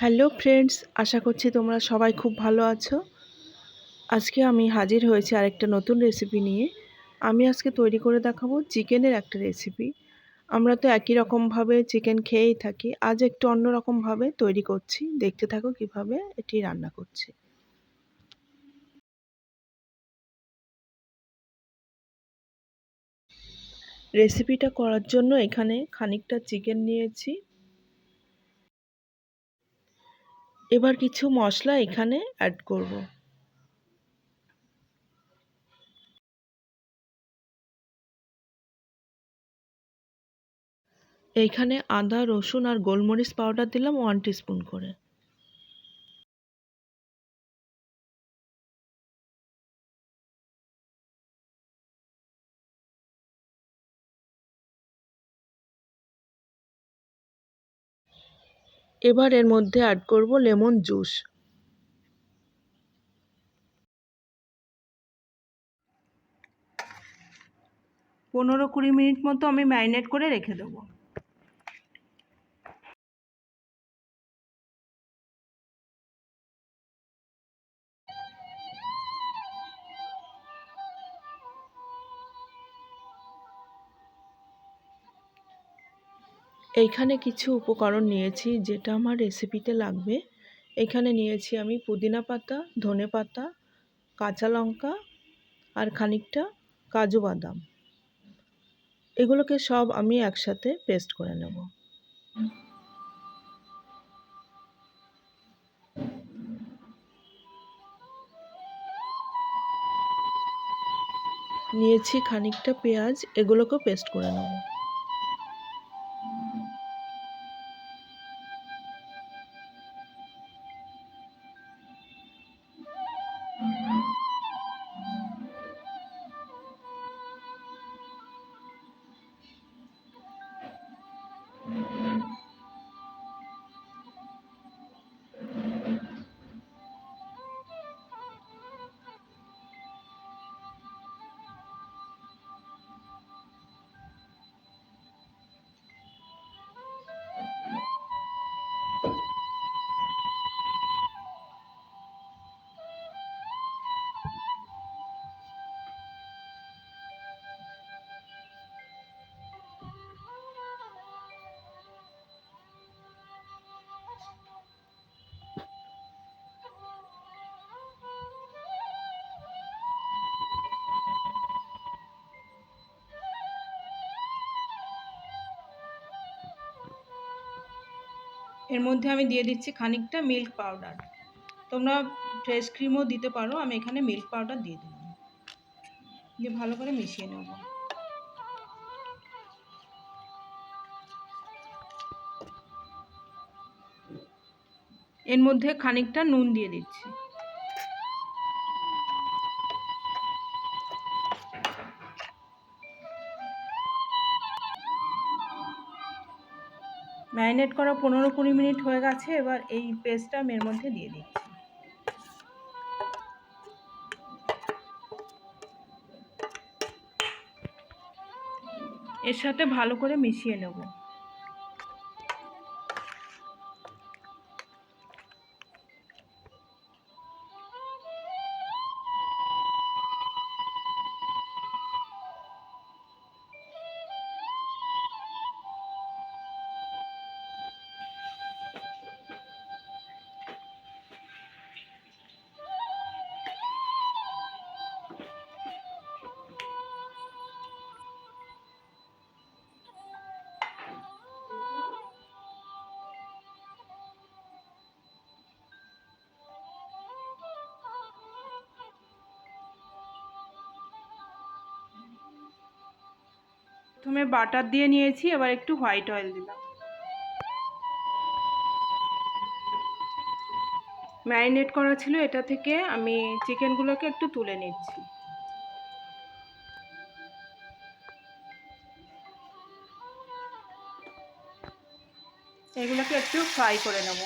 Hello friends, আশা করছি তোমরা সবাই খুব ভালো আছো। আজকে আমি হাজির হয়েছি আরেকটা নতুন রেসিপি নিয়ে। আমি আজকে তৈরি করে দেখাবো চিকেনের একটা রেসিপি। আমরা তো একই রকমভাবে চিকেন খেয়েই থাকি, আজ একটু অন্যরকমভাবে তৈরি করছি। দেখতে থাকো কিভাবে এটি রান্না করছি। রেসিপিটা করার জন্য এখানে খানিকটা চিকেন নিয়েছি। এবার কিছু মশলা এখানে অ্যাড করব। এইখানে আদা, রসুন আর গোলমরিচ পাউডার দিলাম 1 টিস্পুন করে। এবার এর মধ্যে অ্যাড করব লেমন জুস। পনেরো 20 মিনিট মতো আমি ম্যারিনেট করে রেখে দেবো। এইখানে কিছু উপকরণ নিয়েছি যেটা আমার রেসিপিতে লাগবে। এখানে নিয়েছি আমি পুদিনা পাতা, ধনে পাতা, কাঁচা লঙ্কা আর খানিকটা কাজু বাদাম। এগুলোকে সব আমি একসাথে পেস্ট করে নেব। নিয়েছি খানিকটা পেঁয়াজ, এগুলোকেও পেস্ট করে নেব। এর মধ্যে আমি দিয়ে দিচ্ছি খানিকটা মিল্ক পাউডার। তোমরা ফ্রেশ ক্রিমও দিতে পারো, আমি এখানে মিল্ক পাউডার দিয়ে দিলাম। দিয়ে ভালো করে মিশিয়ে নেব। এর মধ্যে খানিকটা নুন দিয়ে দিচ্ছি। ম্যারিনেট করা 15-20 মিনিট হয়ে গেছে। এবার এই পেস্টটা আমি এর মধ্যে দিয়ে দিচ্ছি। এর সাথে ভালো করে মিশিয়ে নেব। প্রথমে বাটার দিয়ে নিয়েছি, এবার একটু হোয়াইট অয়েল দিলাম। ম্যারিনেট করা ছিল, এটা থেকে আমি চিকেনগুলোকে একটু তুলে নিচ্ছি। এগুলোকে একটু ফ্রাই করে নেব।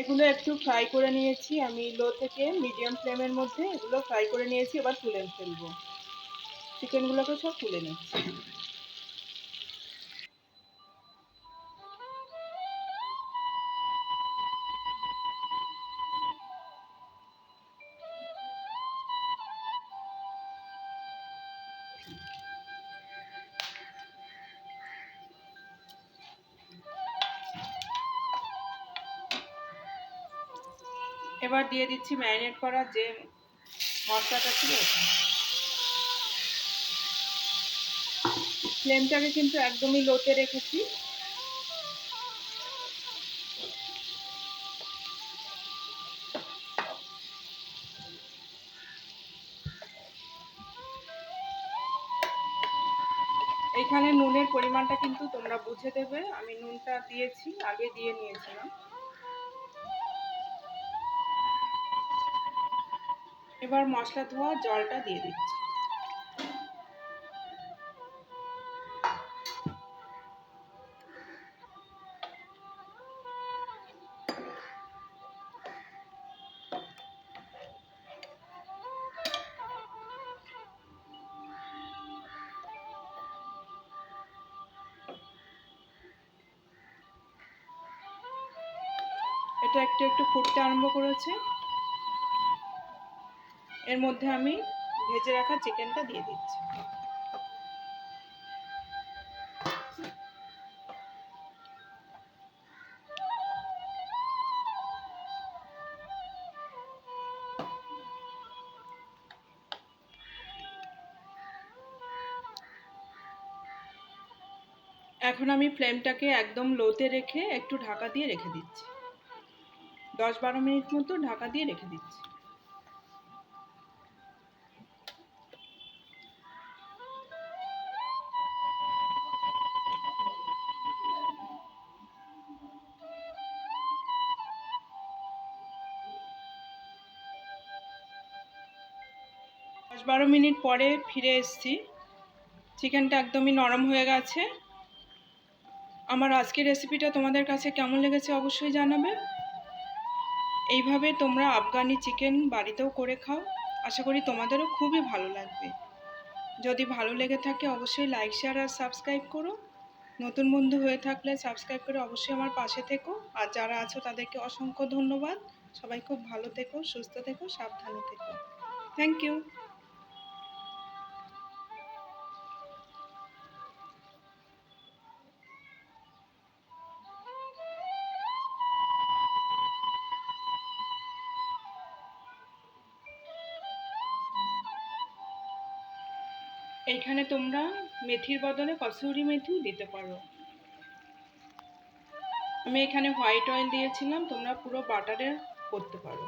এগুলো একটু ফ্রাই করে নিয়েছি আমি, লো থেকে মিডিয়াম ফ্লেমের মধ্যে এগুলো ফ্রাই করে নিয়েছি। এবার তুলে ফেলবো, চিকেনগুলোকে সব তুলে নিচ্ছি। এবার দিয়ে দিচ্ছি ম্যারিনেট করা যে মশলাটা ছিল। ফ্লেমটাকে কিন্তু একদমই লোতে রেখেছি। এখানে নুনের পরিমাণটা কিন্তু তোমরা বুঝে দেবে, আমি নুনটা দিয়েছি, আগে দিয়ে নিয়েছিলাম। এবার মশলা ধোয়া জলটা দিয়ে দিচ্ছি। এটা একটু একটু ফুটতে আরম্ভ করেছে। এর মধ্যে আমি ভেজে রাখা চিকেনটা দিয়ে দিচ্ছি। এখন আমি ফ্লেমটাকে একদম লোতে রেখে একটু ঢাকা দিয়ে রেখে দিচ্ছি। 10-12 মিনিট মতো ঢাকা দিয়ে রেখে দিচ্ছি। দশ 12 মিনিট পরে ফিরে এসেছি। চিকেনটা একদমই নরম হয়ে গেছে। আমার আজকের রেসিপিটা তোমাদের কাছে কেমন লেগেছে অবশ্যই জানাবে। এইভাবে তোমরা আফগানি চিকেন বাড়িতেও করে খাও, আশা করি তোমাদেরও খুবই ভালো লাগবে। যদি ভালো লেগে থাকে অবশ্যই লাইক, শেয়ার আর সাবস্ক্রাইব করো। নতুন বন্ধু হয়ে থাকলে সাবস্ক্রাইব করে অবশ্যই আমার পাশে থেকো। আর যারা আছো তাদেরকে অসংখ্য ধন্যবাদ। সবাই খুব ভালো থেকো, সুস্থ থেকো, সাবধানে থেকো। Thank you. এইখানে তোমরা মেথির বদলে কসুরি মেথিও দিতে পারো। আমি এখানে হোয়াইট অয়েল দিয়েছিলাম, তোমরা পুরো বাটারে করতে পারো।